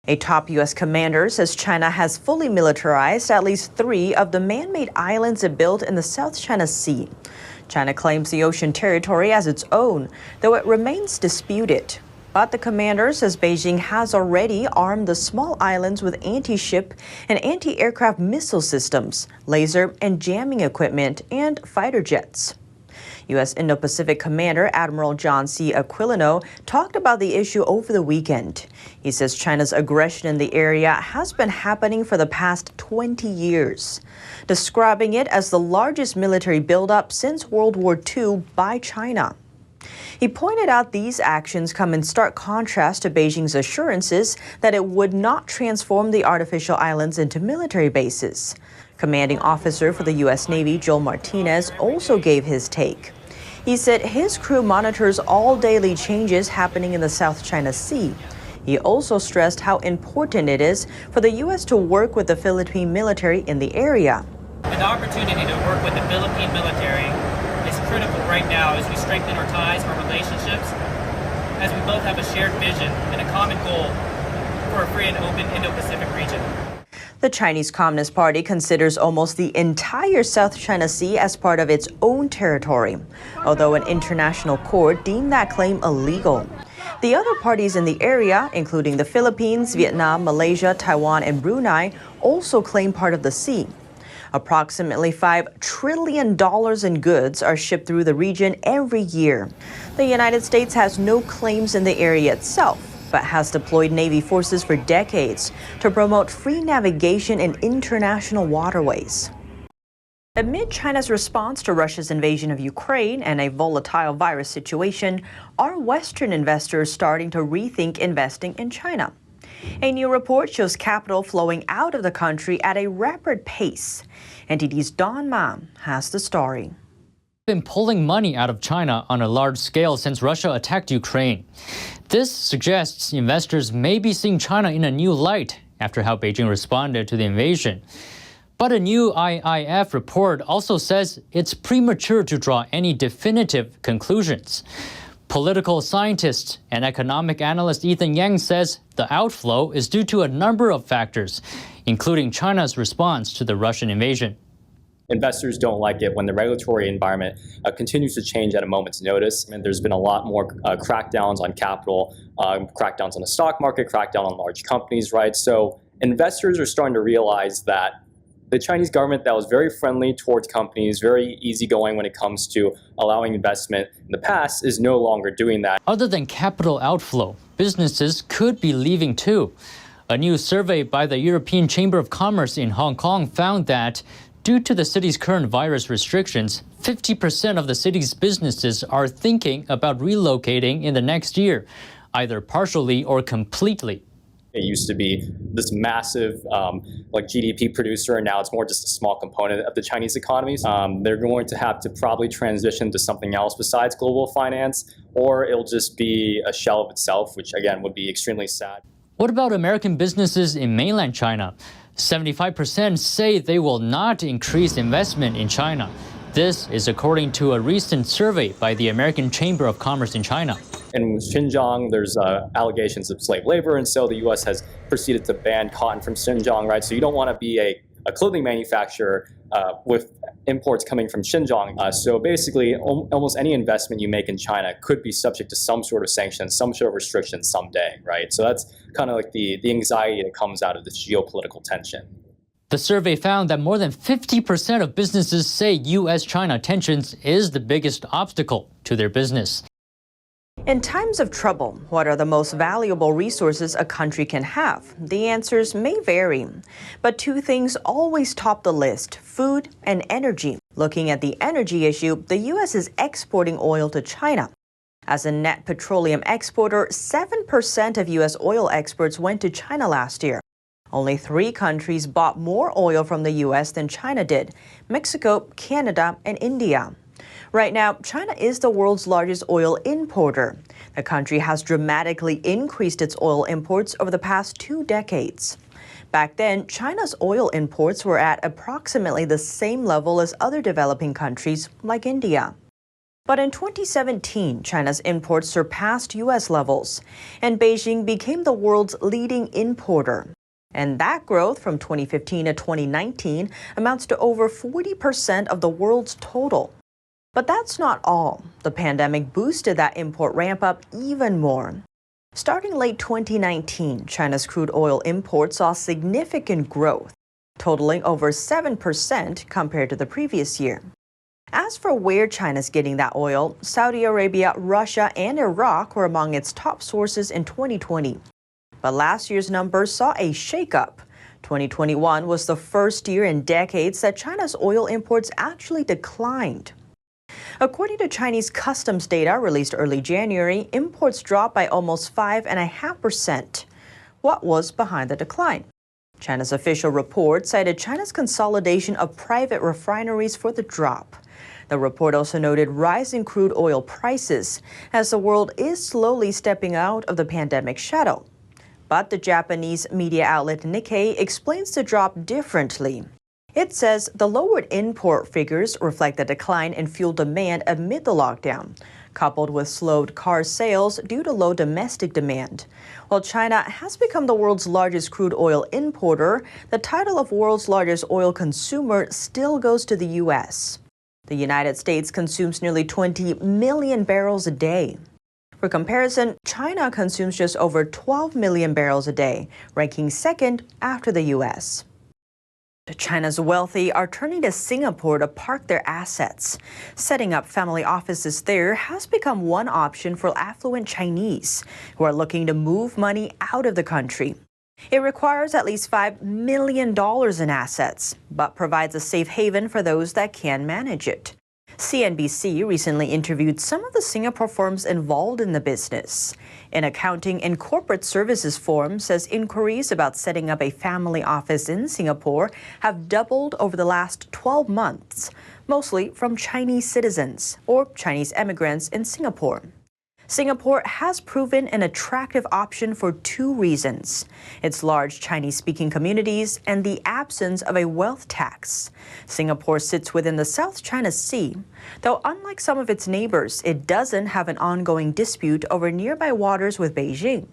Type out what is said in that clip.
A top U.S. commander says China has fully militarized at least 3 of the man-made islands it built in the South China Sea. China claims the ocean territory as its own, though it remains disputed. But the commander says Beijing has already armed the small islands with anti-ship and anti-aircraft missile systems, laser and jamming equipment, and fighter jets. U.S. Indo-Pacific Commander Admiral John C. Aquilino talked about the issue over the weekend. He says China's aggression in the area has been happening for the past 20 years, describing it as the largest military buildup since World War II by China. He pointed out these actions come in stark contrast to Beijing's assurances that it would not transform the artificial islands into military bases. Commanding officer for the U.S. Navy, Joel Martinez, also gave his take. He said his crew monitors all daily changes happening in the South China Sea. He also stressed how important it is for the U.S. to work with the Philippine military in the area. The opportunity to work with the Philippine military is critical right now as we strengthen our ties, our relationships, as we both have a shared vision and a common goal for a free and open Indo-Pacific region. The Chinese Communist Party considers almost the entire South China Sea as part of its own territory, although an international court deemed that claim illegal. The other parties in the area, including the Philippines, Vietnam, Malaysia, Taiwan, and Brunei, also claim part of the sea. Approximately $5 trillion in goods are shipped through the region every year. The United States has no claims in the area itself, but has deployed Navy forces for decades to promote free navigation in international waterways. Amid China's response to Russia's invasion of Ukraine and a volatile virus situation, are Western investors starting to rethink investing in China? A new report shows capital flowing out of the country at a rapid pace. NTD's Don Ma has the story. Been pulling money out of China on a large scale since Russia attacked Ukraine. This suggests investors may be seeing China in a new light after how Beijing responded to the invasion. But a new IIF report also says it's premature to draw any definitive conclusions. Political scientist and economic analyst Ethan Yang says the outflow is due to a number of factors, including China's response to the Russian invasion. Investors don't like it when the regulatory environment continues to change at a moment's notice. And there's been a lot more crackdowns on capital, crackdowns on the stock market, crackdown on large companies, right? So investors are starting to realize that the Chinese government that was very friendly towards companies, very easygoing when it comes to allowing investment in the past, is no longer doing that. Other than capital outflow, businesses could be leaving too. A new survey by the European Chamber of Commerce in Hong Kong found that due to the city's current virus restrictions, 50% of the city's businesses are thinking about relocating in the next year, either partially or completely. It used to be this massive GDP producer, and now it's more just a small component of the Chinese economy. They're going to have to probably transition to something else besides global finance, or it'll just be a shell of itself, which again would be extremely sad. What about American businesses in mainland China? 75% say they will not increase investment in China. This is according to a recent survey by the American Chamber of Commerce in China. In Xinjiang, there's allegations of slave labor, and so the U.S. has proceeded to ban cotton from Xinjiang, right? So you don't want to be a clothing manufacturer with imports coming from Xinjiang. So basically, almost any investment you make in China could be subject to some sort of sanctions, some sort of restrictions someday, right? So that's kind of like the anxiety that comes out of this geopolitical tension. The survey found that more than 50% of businesses say U.S.-China tensions is the biggest obstacle to their business. In times of trouble, what are the most valuable resources a country can have? The answers may vary, but 2 things always top the list: food and energy. Looking at the energy issue, the U.S. is exporting oil to China. As a net petroleum exporter, 7% of U.S. oil exports went to China last year. Only 3 countries bought more oil from the U.S. than China did: Mexico, Canada, and India. Right now, China is the world's largest oil importer. The country has dramatically increased its oil imports over the past 2 decades. Back then, China's oil imports were at approximately the same level as other developing countries like India. But in 2017, China's imports surpassed U.S. levels, and Beijing became the world's leading importer. And that growth from 2015 to 2019 amounts to over 40% of the world's total. But that's not all. The pandemic boosted that import ramp up even more. Starting late 2019, China's crude oil imports saw significant growth, totaling over 7% compared to the previous year. As for where China's getting that oil, Saudi Arabia, Russia, and Iraq were among its top sources in 2020. But last year's numbers saw a shakeup. 2021 was the first year in decades that China's oil imports actually declined. According to Chinese customs data released early January, imports dropped by almost 5.5%. What was behind the decline? China's official report cited China's consolidation of private refineries for the drop. The report also noted rising crude oil prices as the world is slowly stepping out of the pandemic shadow. But the Japanese media outlet Nikkei explains the drop differently. It says the lowered import figures reflect the decline in fuel demand amid the lockdown, coupled with slowed car sales due to low domestic demand. While China has become the world's largest crude oil importer, the title of world's largest oil consumer still goes to the U.S. The United States consumes nearly 20 million barrels a day. For comparison, China consumes just over 12 million barrels a day, ranking second after the U.S. China's wealthy are turning to Singapore to park their assets. Setting up family offices there has become one option for affluent Chinese who are looking to move money out of the country. It requires at least $5 million in assets, but provides a safe haven for those that can manage it. CNBC recently interviewed some of the Singapore firms involved in the business. An accounting and corporate services firm says inquiries about setting up a family office in Singapore have doubled over the last 12 months, mostly from Chinese citizens or Chinese immigrants in Singapore. Singapore has proven an attractive option for two reasons: its large Chinese-speaking communities and the absence of a wealth tax. Singapore sits within the South China Sea, though unlike some of its neighbors, it doesn't have an ongoing dispute over nearby waters with Beijing.